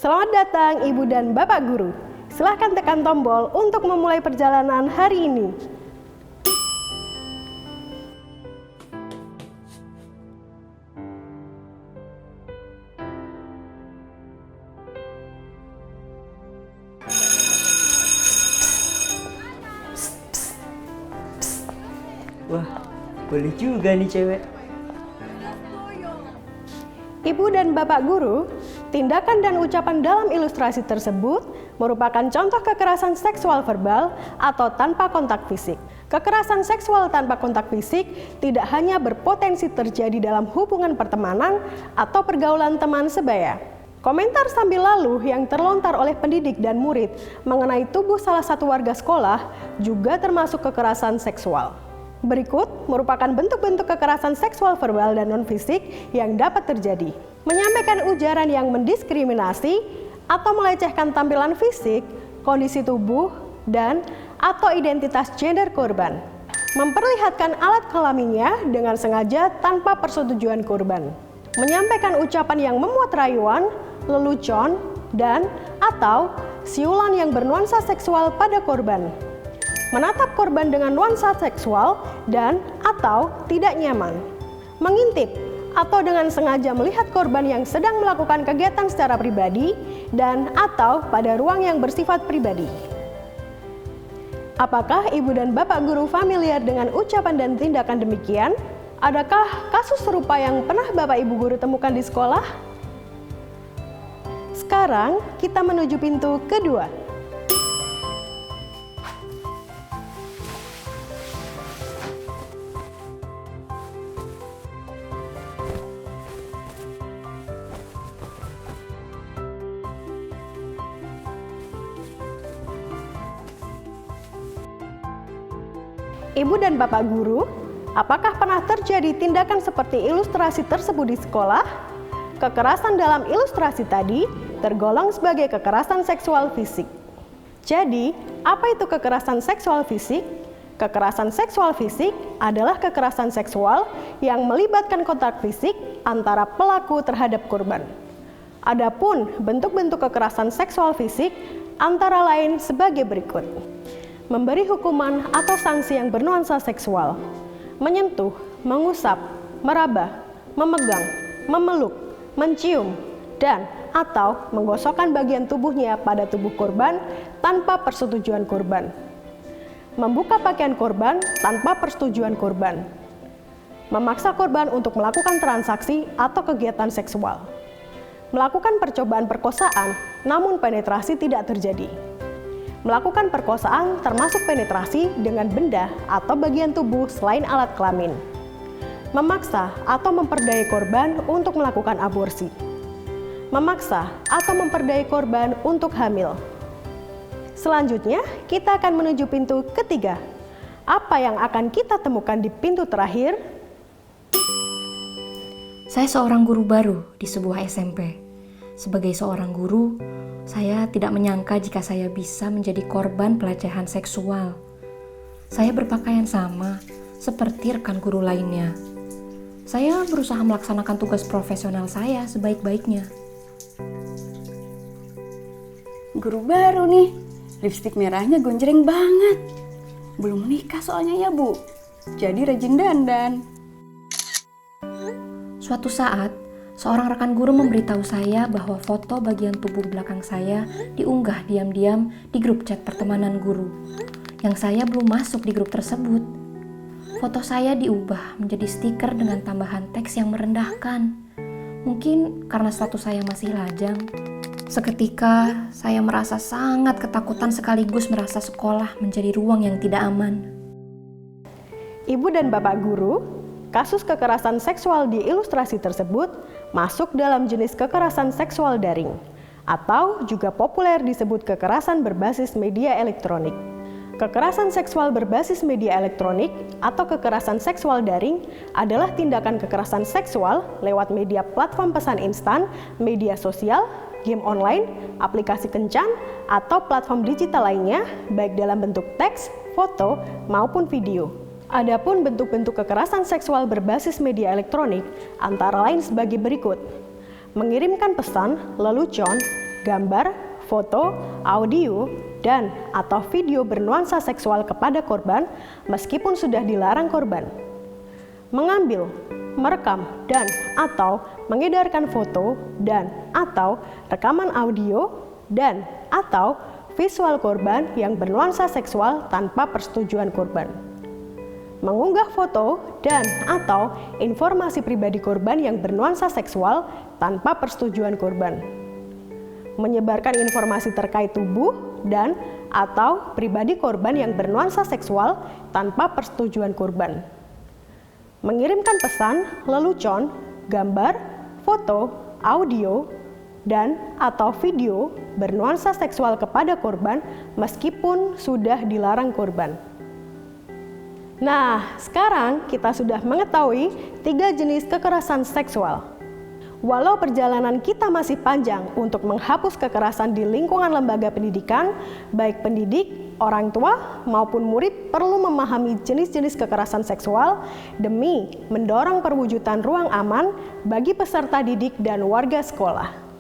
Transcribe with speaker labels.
Speaker 1: Selamat datang Ibu dan Bapak Guru. Silahkan tekan tombol untuk memulai perjalanan hari ini.
Speaker 2: Wah, boleh juga nih cewek.
Speaker 1: Ibu dan Bapak Guru, tindakan dan ucapan dalam ilustrasi tersebut merupakan contoh kekerasan seksual verbal atau tanpa kontak fisik. Kekerasan seksual tanpa kontak fisik tidak hanya berpotensi terjadi dalam hubungan pertemanan atau pergaulan teman sebaya. Komentar sambil lalu yang terlontar oleh pendidik dan murid mengenai tubuh salah satu warga sekolah juga termasuk kekerasan seksual. Berikut merupakan bentuk-bentuk kekerasan seksual verbal dan non-fisik yang dapat terjadi. Menyampaikan ujaran yang mendiskriminasi atau melecehkan tampilan fisik, kondisi tubuh, dan atau identitas gender korban. Memperlihatkan alat kelaminnya dengan sengaja tanpa persetujuan korban. Menyampaikan ucapan yang memuat rayuan, lelucon, dan atau siulan yang bernuansa seksual pada korban. Menatap korban dengan nuansa seksual dan atau tidak nyaman. Mengintip atau dengan sengaja melihat korban yang sedang melakukan kegiatan secara pribadi dan atau pada ruang yang bersifat pribadi. Apakah Ibu dan Bapak Guru familiar dengan ucapan dan tindakan demikian? Adakah kasus serupa yang pernah Bapak Ibu Guru temukan di sekolah? Sekarang kita menuju pintu kedua. Ibu dan Bapak Guru, apakah pernah terjadi tindakan seperti ilustrasi tersebut di sekolah? Kekerasan dalam ilustrasi tadi tergolong sebagai kekerasan seksual fisik. Jadi, apa itu kekerasan seksual fisik? Kekerasan seksual fisik adalah kekerasan seksual yang melibatkan kontak fisik antara pelaku terhadap korban. Adapun bentuk-bentuk kekerasan seksual fisik antara lain sebagai berikut. Memberi hukuman atau sanksi yang bernuansa seksual, menyentuh, mengusap, meraba, memegang, memeluk, mencium, dan atau menggosokkan bagian tubuhnya pada tubuh korban tanpa persetujuan korban. Membuka pakaian korban tanpa persetujuan korban. Memaksa korban untuk melakukan transaksi atau kegiatan seksual. Melakukan percobaan perkosaan, namun penetrasi tidak terjadi. Melakukan perkosaan termasuk penetrasi dengan benda atau bagian tubuh selain alat kelamin. Memaksa atau memperdaya korban untuk melakukan aborsi. Memaksa atau memperdaya korban untuk hamil. Selanjutnya, kita akan menuju pintu ketiga. Apa yang akan kita temukan di pintu terakhir?
Speaker 3: Saya seorang guru baru di sebuah SMP. Sebagai seorang guru, saya tidak menyangka jika saya bisa menjadi korban pelecehan seksual. Saya berpakaian sama seperti rekan guru lainnya. Saya berusaha melaksanakan tugas profesional saya sebaik-baiknya.
Speaker 4: Guru baru nih, lipstik merahnya gonjreng banget. Belum nikah soalnya ya Bu, jadi rajin dandan.
Speaker 3: Suatu saat, seorang rekan guru memberitahu saya bahwa foto bagian tubuh belakang saya diunggah diam-diam di grup chat pertemanan guru, yang saya belum masuk di grup tersebut. Foto saya diubah menjadi stiker dengan tambahan teks yang merendahkan. Mungkin karena status saya masih lajang. Seketika, saya merasa sangat ketakutan sekaligus merasa sekolah menjadi ruang yang tidak aman.
Speaker 1: Ibu dan Bapak Guru, kasus kekerasan seksual di ilustrasi tersebut masuk dalam jenis kekerasan seksual daring, atau juga populer disebut kekerasan berbasis media elektronik. Kekerasan seksual berbasis media elektronik atau kekerasan seksual daring adalah tindakan kekerasan seksual lewat media platform pesan instan, media sosial, game online, aplikasi kencan, atau platform digital lainnya, baik dalam bentuk teks, foto, maupun video. Adapun bentuk-bentuk kekerasan seksual berbasis media elektronik antara lain sebagai berikut. Mengirimkan pesan, lelucon, gambar, foto, audio, dan atau video bernuansa seksual kepada korban meskipun sudah dilarang korban. Mengambil, merekam, dan atau mengedarkan foto dan atau rekaman audio dan atau visual korban yang bernuansa seksual tanpa persetujuan korban. Mengunggah foto dan atau informasi pribadi korban yang bernuansa seksual tanpa persetujuan korban. Menyebarkan informasi terkait tubuh dan atau pribadi korban yang bernuansa seksual tanpa persetujuan korban. Mengirimkan pesan, lelucon, gambar, foto, audio, dan atau video bernuansa seksual kepada korban meskipun sudah dilarang korban. Nah, sekarang kita sudah mengetahui 3 jenis kekerasan seksual. Walau perjalanan kita masih panjang untuk menghapus kekerasan di lingkungan lembaga pendidikan, baik pendidik, orang tua, maupun murid perlu memahami jenis-jenis kekerasan seksual demi mendorong perwujudan ruang aman bagi peserta didik dan warga sekolah.